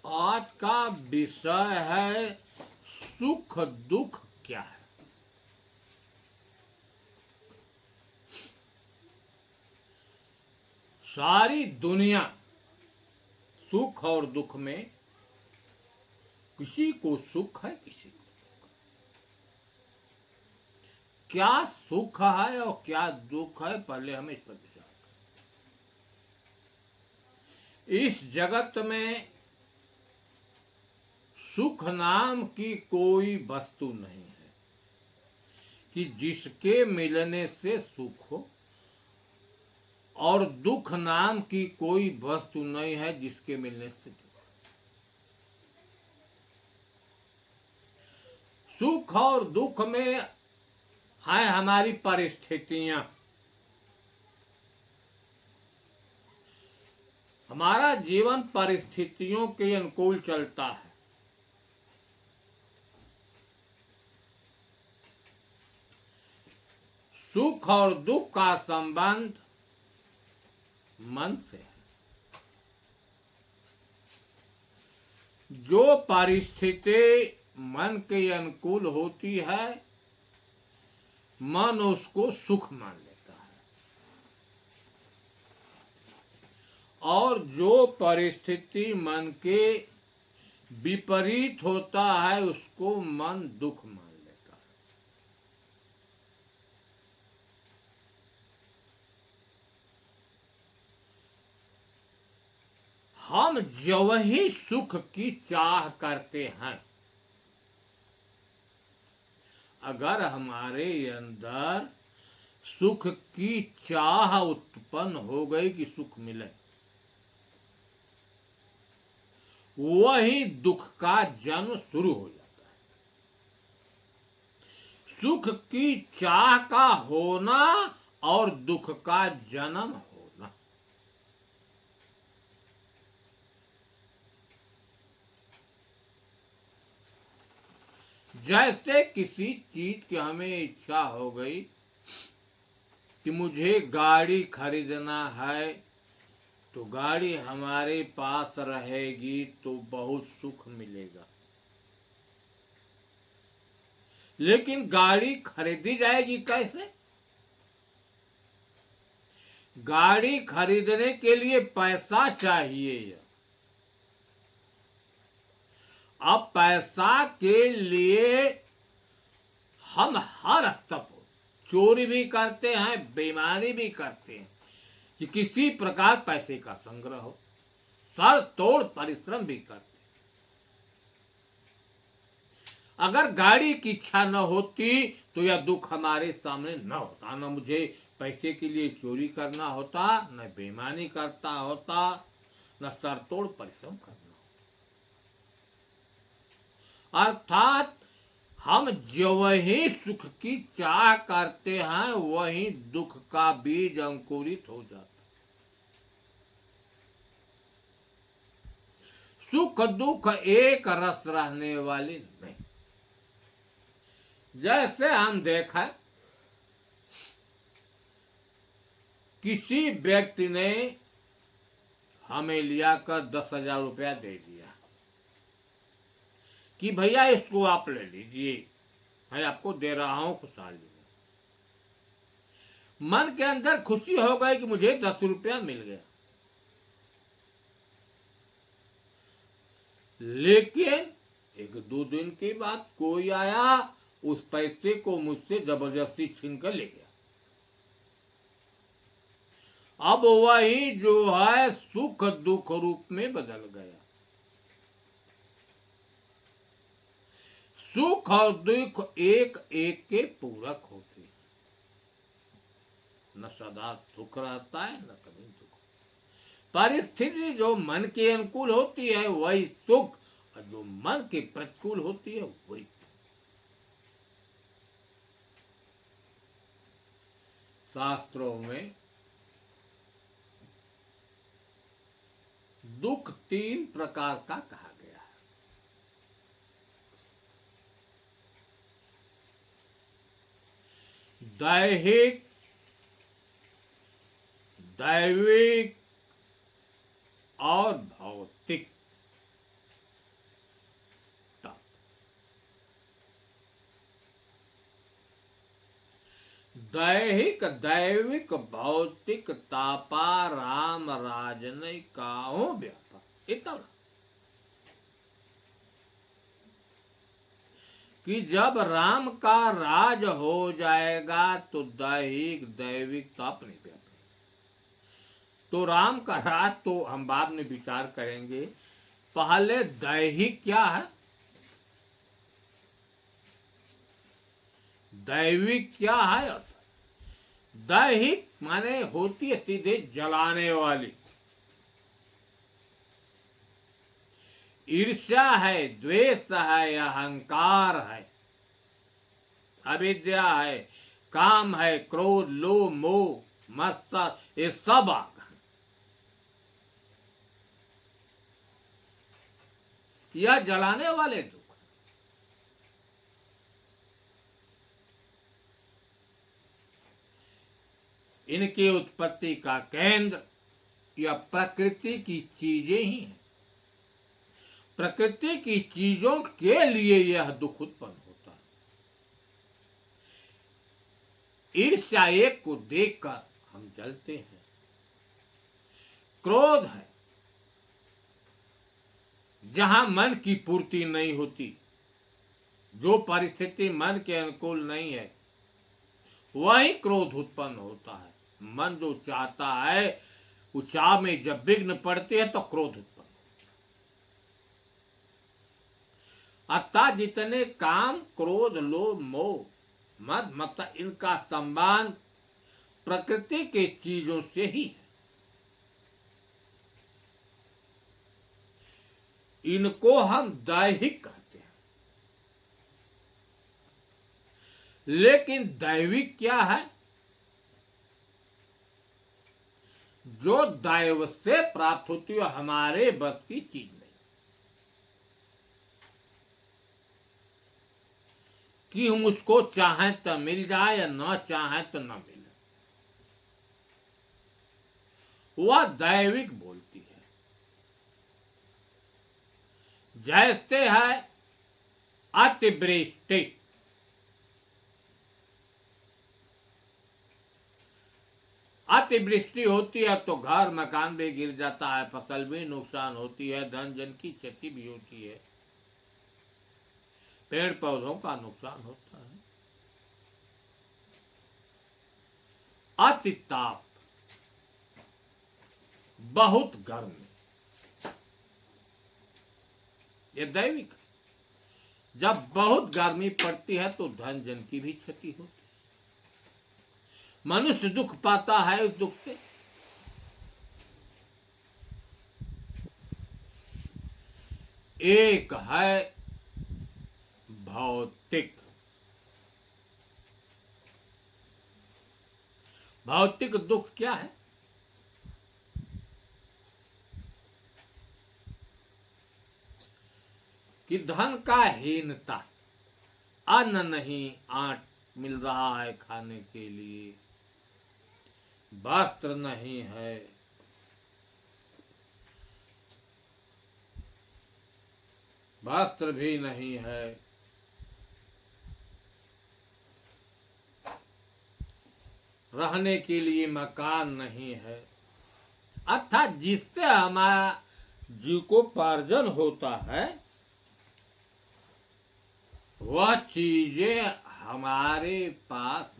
आज का विषय है सुख दुख क्या है। सारी दुनिया सुख और दुख में, किसी को सुख है किसी को क्या सुख है और क्या दुख है, पहले हम इस पर विचार करें। इस जगत में सुख नाम की कोई वस्तु नहीं है कि जिसके मिलने से सुख हो, और दुख नाम की कोई वस्तु नहीं है जिसके मिलने से दुख। सुख और दुख में है हमारी परिस्थितियां। हमारा जीवन परिस्थितियों के अनुकूल चलता है। सुख और दुख का संबंध मन से है। जो परिस्थिति मन के अनुकूल होती है, मन उसको सुख मान लेता है, और जो परिस्थिति मन के विपरीत होता है उसको मन दुख मान लेता है। हम जो ही सुख की चाह करते हैं, अगर हमारे अंदर सुख की चाह उत्पन्न हो गई कि सुख मिले, वही दुख का जन्म शुरू हो जाता है। सुख की चाह का होना और दुख का जन्म होना। जैसे किसी चीज की हमें इच्छा हो गई कि मुझे गाड़ी खरीदना है, तो गाड़ी हमारे पास रहेगी तो बहुत सुख मिलेगा। लेकिन गाड़ी खरीदी जाएगी कैसे? गाड़ी खरीदने के लिए पैसा चाहिए। अब पैसा के लिए हम हर स्तर पर चोरी भी करते हैं, बेईमानी भी करते हैं कि किसी प्रकार पैसे का संग्रह हो, सर तोड़ परिश्रम भी करते हैं। अगर गाड़ी की इच्छा न होती तो यह दुख हमारे सामने न होता, न मुझे पैसे के लिए चोरी करना होता, न बेईमानी करता होता, न सर तोड़ परिश्रम करना। अर्थात हम जो ही सुख की चाह करते हैं वही दुख का बीज अंकुरित हो जाता। सुख दुख एक रस रहने वाली नहीं। जैसे हम देखा, किसी व्यक्ति ने हमें लिया कर 10,000 रुपया दे दिया कि भैया इसको आप ले लीजिए, मैं आपको दे रहा हूं खुशहाली में। मन के अंदर खुशी हो गई कि मुझे 10 रुपया मिल गया, लेकिन 1-2 दिन के बाद कोई आया, उस पैसे को मुझसे जबरदस्ती छीन कर ले गया। अब वही जो है सुख दुख रूप में बदल गया। सुख और दुख एक एक के पूरक होते हैं, न सदा सुख रहता है न कभी दुख। परिस्थिति जो मन के अनुकूल होती है वही सुख, और जो मन के प्रतिकूल होती है वही। शास्त्रों में दुख 3 प्रकार का कहा गया है। दैहिक, दैविक और भौतिक। दैहिक दैविक भौतिक तापा राम राजन काहू व्यापा। इतना कि जब राम का राज हो जाएगा तो दैहिक दैविक ताप नहीं व्यापे। तो राम का राज तो हम बाद में विचार करेंगे, पहले दैहिक क्या है, दैविक क्या है। दैहिक माने होती है सीधे जलाने वाली, ईर्ष्या है, द्वेष है, अहंकार है, अविद्या है, काम है, क्रोध, लोभ, मोह, मत्सर, ये सब आ गए। यह जलाने वाले दुख। इनकी उत्पत्ति का केंद्र यह प्रकृति की चीजें ही हैं। प्रकृति की चीजों के लिए यह दुख उत्पन्न होता है। ईर्ष्या एक को देखकर हम जलते हैं, क्रोध है जहां मन की पूर्ति नहीं होती, जो परिस्थिति मन के अनुकूल नहीं है वही क्रोध उत्पन्न होता है। मन जो चाहता है उस चाह में जब विघ्न पड़ते हैं तो क्रोध उत्पन्न। अतः जितने काम, क्रोध, लोभ, मोह, मद मत्सर, इनका संबंध प्रकृति के चीजों से ही है। इनको हम दैहिक कहते हैं। लेकिन दैविक क्या है, जो दैव से प्राप्त होती है, हमारे बस की चीज नहीं कि हम उसको चाहें तो मिल जाए या न चाहें तो न मिले, वह दैविक बोलती है। जैसे है अतिवृष्टि, अतिवृष्टि होती है तो घर मकान भी गिर जाता है, फसल भी नुकसान होती है, धन जन की क्षति भी होती है, पेड़ पौधों का नुकसान होता है। अति ताप, बहुत गर्मी, ये दैविक है। जब बहुत गर्मी पड़ती है तो धन जन की भी क्षति होती है, मनुष्य दुख पाता है उस दुख से। एक है भौतिक, भौतिक दुख क्या है, कि धन का हीनता, अन्न नहीं आट मिल रहा है खाने के लिए, वस्त्र नहीं है, वस्त्र भी नहीं है, रहने के लिए मकान नहीं है, अर्थात जिससे हमारा जीविकोपार्जन होता है वह चीजें हमारे पास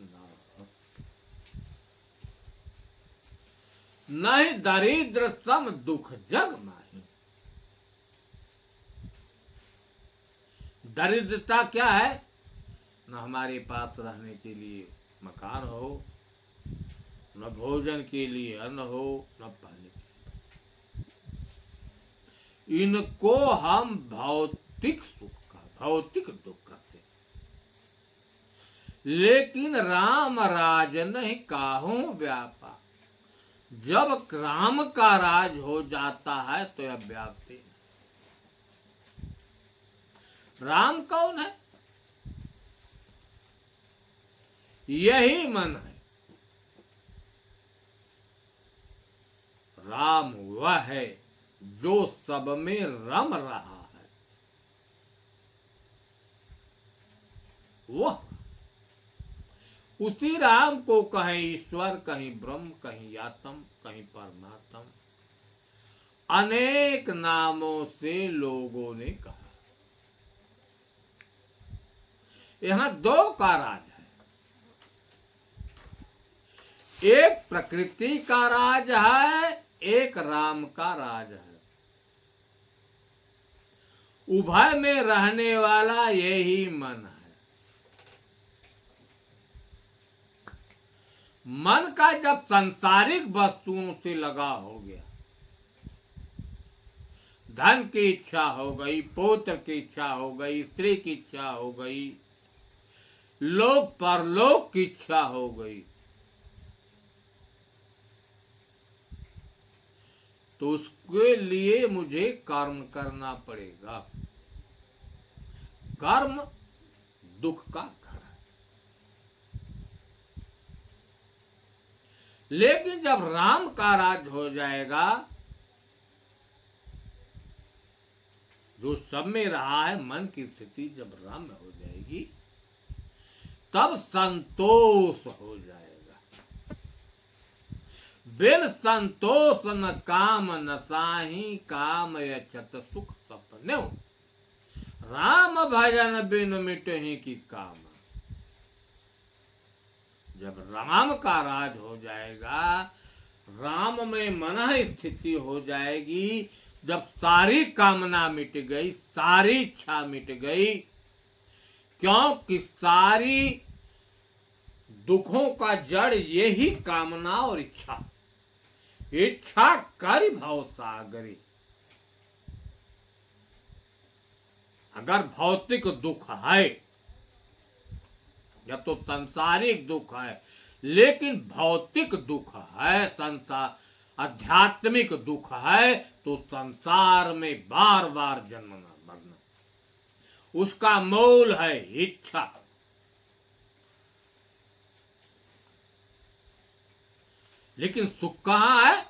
नहीं, दरिद्र सम दुख जग माही। दरिद्रता क्या है, न हमारे पास रहने के लिए मकान हो, न भोजन के लिए अन्न हो, न पानी के लिए। इनको हम भौतिक सुख का, भौतिक दुख कहते हैं। लेकिन राम राजन काहू व्यापा, जब राम का राज हो जाता है तो यह व्याप्ति है। राम कौन है, यही मन है। राम वह है जो सब में रम रहा है, उसी राम को कहीं ईश्वर, कहीं ब्रह्म, कहीं आत्म, कहीं परमात्म, अनेक नामों से लोगों ने कहा। यहां दो का राज है, एक प्रकृति का राज है, एक राम का राज है। उभय में रहने वाला यही मन है। मन का जब सांसारिक वस्तुओं से लगाव हो गया, धन की इच्छा हो गई, पुत्र की इच्छा हो गई, स्त्री की इच्छा हो गई, लोक परलोक की इच्छा हो गई, तो उसके लिए मुझे कर्म करना पड़ेगा। कर्म दुख का घर है। लेकिन जब राम का राज हो जाएगा, जो सब में रहा है, मन की स्थिति जब राम में हो जाएगी, तब संतोष हो जाएगा। बिन संतोष न काम न साही, काम यचत सुख सपने। राम भजन बिन मिटहि की काम। जब राम का राज हो जाएगा, राम में मन स्थिति हो जाएगी, जब सारी कामना मिट गई, सारी इच्छा मिट गई, क्योंकि सारी दुखों का जड़ यही कामना और इच्छा। इच्छा करि भव सागरी। अगर भौतिक दुख है, या तो सांसारिक दुख है, लेकिन भौतिक दुख है, संसार आध्यात्मिक दुख है, तो संसार में बार बार जन्मना मरना, उसका मूल है इच्छा। लेकिन सुख कहां है?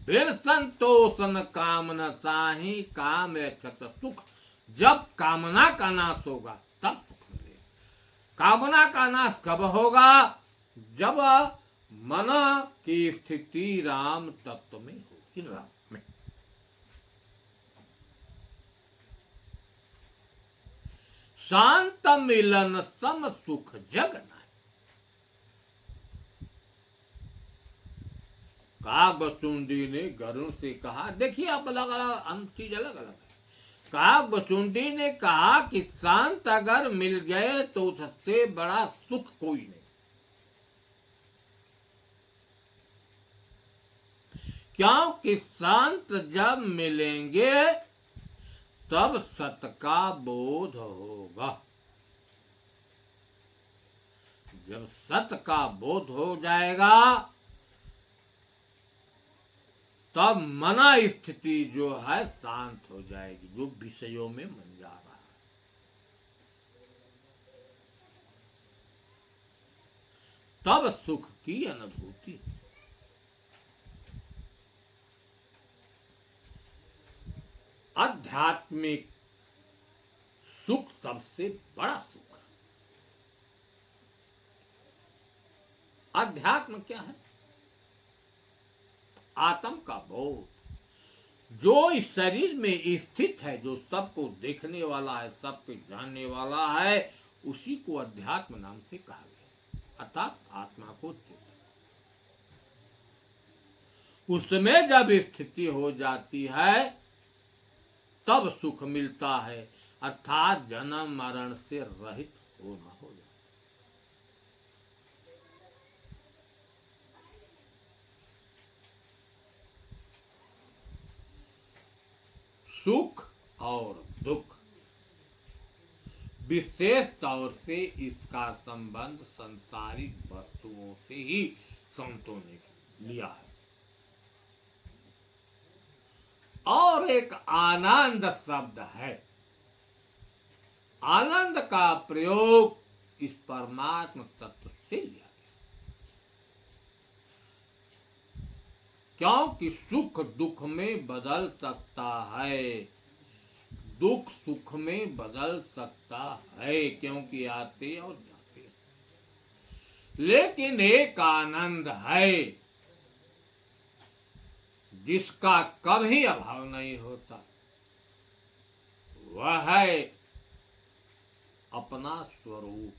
बिन संतोष न काम न साही, काम यचत सुख। जब कामना का नाश होगा तब सुख मिलेगा। कामना का नाश कब होगा? जब मन की स्थिति राम तत्व में होगी, राम में। शांत मिलन सम सुख जग नाय। कागभुसुंडी ने गरुड़ से कहा, देखिए आप अलग अलग चीज अलग अलग है। कागभुसुंडी ने कहा कि शांत अगर मिल गए तो उससे बड़ा सुख कोई नहीं। क्योंकि शांत जब मिलेंगे तब सत का बोध होगा। जब सत का बोध हो जाएगा, तब मना स्थिति जो है शांत हो जाएगी, जो विषयों में मन जा रहा है। तब सुख की अनुभूति। आध्यात्मिक सुख सबसे बड़ा सुख है। अध्यात्म क्या है? आत्म का बोध, जो इस शरीर में स्थित है, जो सबको देखने वाला है, सबको जानने वाला है, उसी को अध्यात्म नाम से कहा गया, अर्थात आत्मा को चित। उसमें जब स्थिति हो जाती है तब सुख मिलता है, अर्थात जन्म मरण से रहित होना हो जाता। सुख और दुख, विशेष तौर से इसका संबंध संसारिक वस्तुओं से ही संतों ने लिया है। और एक आनंद शब्द है। आनंद का प्रयोग इस परमात्मा तत्व से लिया गया, क्योंकि सुख दुख में बदल सकता है, दुख सुख में बदल सकता है, क्योंकि आते और जाते, लेकिन एक आनंद है जिसका कभी अभाव नहीं होता, वह है अपना स्वरूप।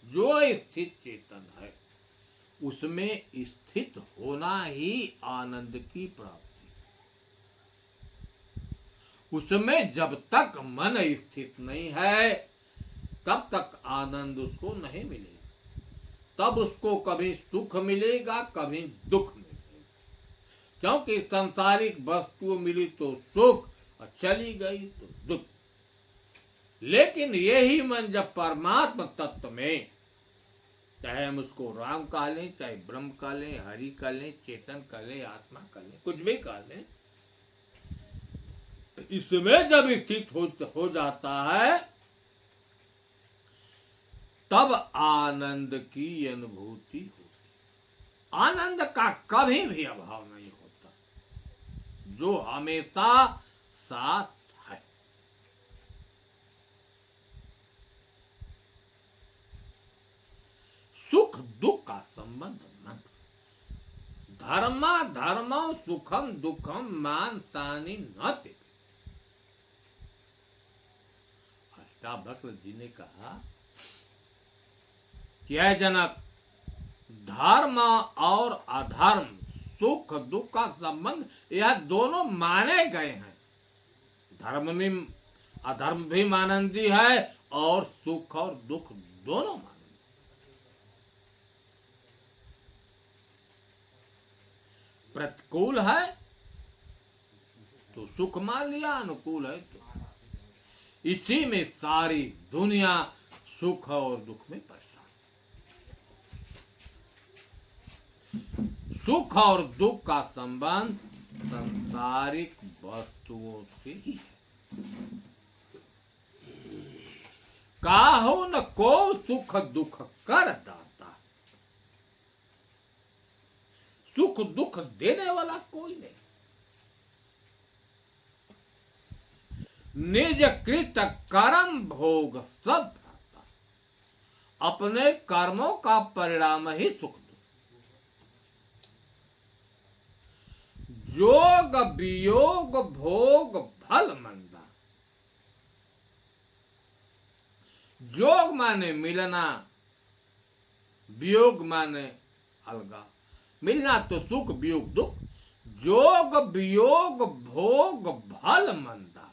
जो स्थित चेतन है उसमें स्थित होना ही आनंद की प्राप्ति। उसमें जब तक मन स्थित नहीं है तब तक आनंद उसको नहीं मिलेगा। तब उसको कभी सुख मिलेगा, कभी दुख मिलेगा, क्योंकि सांसारिक वस्तु मिली तो सुख और चली गई तो दुख। लेकिन यही मन जब परमात्मा तत्व में, चाहे हम उसको राम कह लें, चाहे ब्रह्म कह लें, हरि कह लें, चेतन कह लें, आत्मा कह लें, कुछ भी कह लें, इसमें जब स्थित हो जाता है तब आनंद की अनुभूति होती। आनंद का कभी भी अभाव नहीं होता, जो हमेशा साथ है। सुख दुख का संबंध मन। धर्मा धर्मो सुखम दुखम मान सानी न ते। अष्टावक्र जी ने कहा कि है जनक, धर्म और अधर्म, सुख दुख का संबंध, यह दोनों माने गए हैं। धर्म में अधर्म भी मानंदी है और सुख और दुख दोनों मानंदी। प्रतिकूल है तो सुख मान लिया, अनुकूल है तो। इसी में सारी दुनिया सुख और दुख में परेशान। सुख और दुख का संबंध सांसारिक वस्तुओं से ही है। काहो न को सुख दुख कर दाता, सुख दुख देने वाला कोई नहीं। निज कृत कर्म भोग सब भ्राता, अपने कर्मों का परिणाम ही सुख दुख। जोग वियोग भोग फल मंदा। जोग माने मिलना, वियोग माने अलगा। मिलना तो सुख, वियोग दुख। जोग वियोग भोग फल मंदा।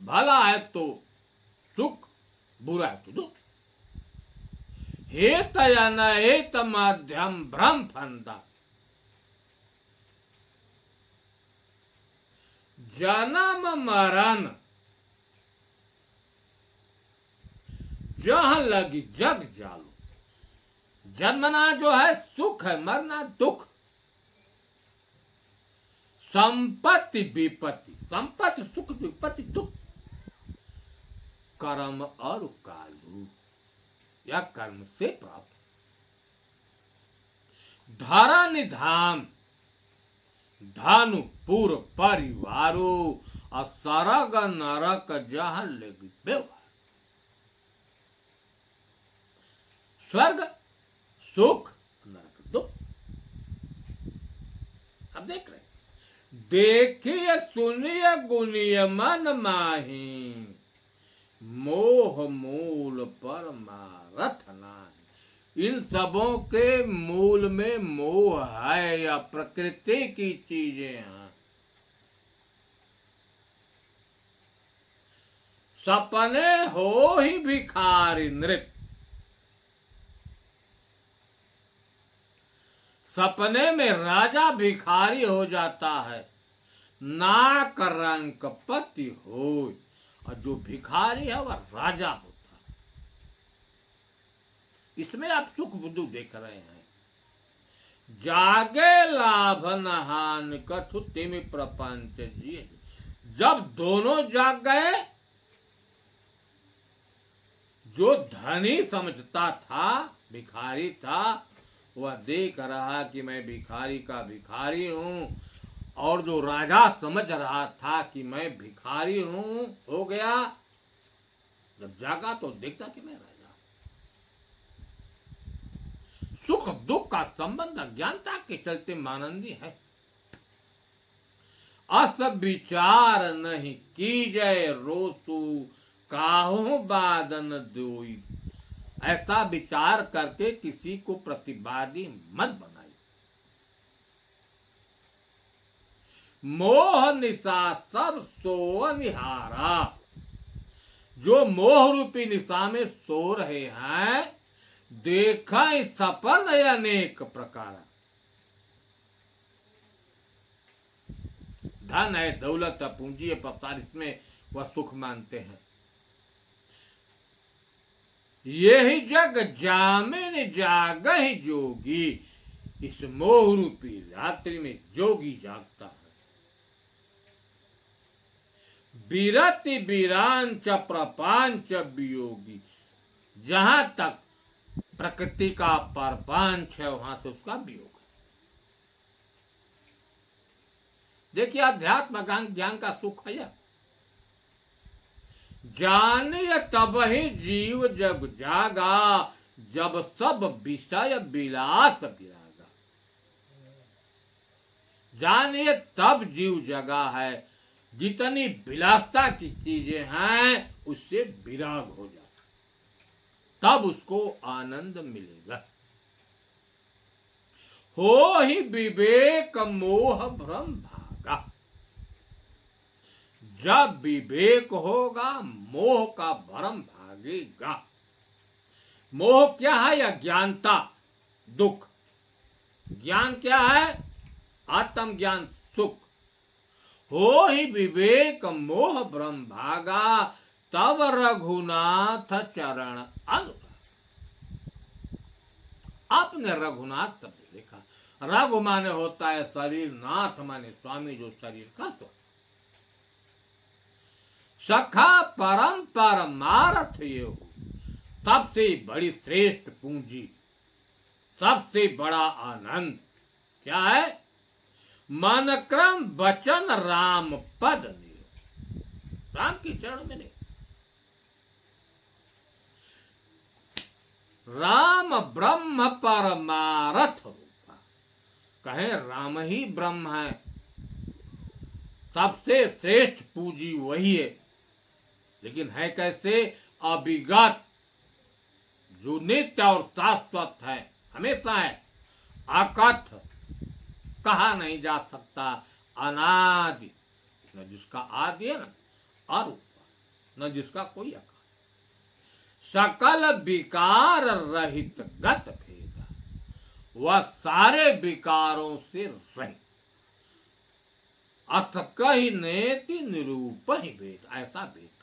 भला है तो सुख, बुरा है तो दुख। हेत या न हेत माध्यम भ्रम फंदा। जन्म मरण जहां लगी जग जालो। जन्मना जो है सुख है, मरना दुख। संपत्ति विपत्ति, संपत्ति सुख, विपत्ति दुख। कर्म और कालू, या कर्म से प्राप्त। धरा निधाम धानु पूर्व परिवारो, असरग नरक जहां लगी व्यवहार। स्वर्ग सुख, नरक दुख। अब देख रहे, देखिए सुनिए गुनिय मन माही, मोह मूल पर मारथ नाही। इन सबों के मूल में मोह है, या प्रकृति की चीजें हैं। सपने हो ही भिखारी नृप, सपने में राजा भिखारी हो जाता है। नाक रंक पति हो, और जो भिखारी है वह राजा होता है। इसमें आप सुख बुद्धू देख रहे हैं। जागे लाभ नहान कछु तिमि प्रपंच जिए। जब दोनों जाग गए, जो धनी समझता था भिखारी था, वह देख रहा कि मैं भिखारी का भिखारी हूं, और जो राजा समझ रहा था कि मैं भिखारी हूं, हो गया, जब जागा तो देखता कि मैं राजा। सुख दुख का संबंध अज्ञानता के चलते मानंदी है। अस विचार नहीं कीजय रोसु, काहू बादन दोई। ऐसा विचार करके किसी को प्रतिवादी मत बनाई। मोह निशा सब सो निहारा। जो मोह रूपी निशा में सो रहे हैं, देखा सपन अनेक प्रकार। धन है, दौलत है, पूंजी है, पसार, इसमें वह सुख मानते हैं। यही जग जामिन जागहि जोगी। इस मोह रूपी रात्रि में जोगी जागता है। विरति विरांच प्रपांच वियोगी। जहां तक प्रकृति का परपांच है, वहां से उसका वियोग है। देखिए, अध्यात्म ज्ञान का सुख है। जानिय तब ही जीव जग जागा, जब सब विषय विलास विरागा। जानिए तब जीव जगा है, जितनी विलासता की चीजें हैं उससे विराग हो जाता, तब उसको आनंद मिलेगा। हो ही विवेक मोह भ्रम भागा। जब विवेक होगा, मोह का भ्रम भागेगा। मोह क्या है? अज्ञानता, दुख। ज्ञान क्या है? आत्म ज्ञान, सुख। हो ही विवेक मोह भ्रम भागा, तब रघुनाथ चरण अनुराग। आपने रघुनाथ तब देखा। रघु माने होता है शरीर, नाथ माने स्वामी, जो शरीर का स्वामी। सखा परम परमारथ ये हो। सबसे बड़ी श्रेष्ठ पूंजी, सबसे बड़ा आनंद क्या है? मन क्रम वचन राम पद नियो। राम की चरण में नहीं। राम ब्रह्म परमारथ रूपा। कहें राम ही ब्रह्म है, सबसे श्रेष्ठ पूंजी वही है। लेकिन है कैसे? अविगत, जो नित्य और शाश्वत है, हमेशा है। अकथ, कहा नहीं जा सकता। अनादि, न जिसका आदि है, न अरूप, न जिसका कोई आकार। सकल विकार रहित गत भेद, वह सारे विकारों से रहित। अथ कही नेति निरूप ही भेद, ऐसा भेद करता।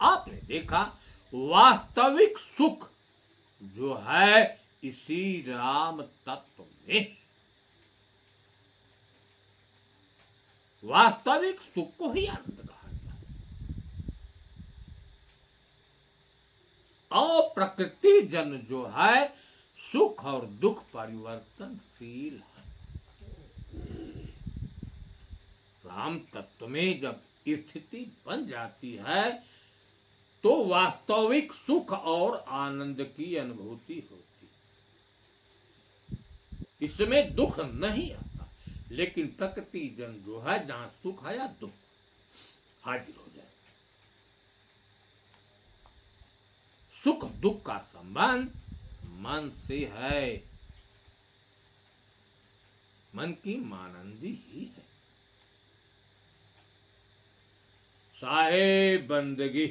आपने देखा, वास्तविक सुख जो है इसी राम तत्व में। वास्तविक सुख को ही आनंद कहा गया। और प्रकृति जन जो है, सुख और दुख परिवर्तनशील है। राम तत्व में जब स्थिति बन जाती है, तो वास्तविक सुख और आनंद की अनुभूति होती। इसमें दुख नहीं आता। लेकिन प्रकृति जन जो है, जहां सुख है या दुख हाजिर हो जाए। सुख दुख का संबंध मन से है। मन की मानंदी ही है। साहे बंदगी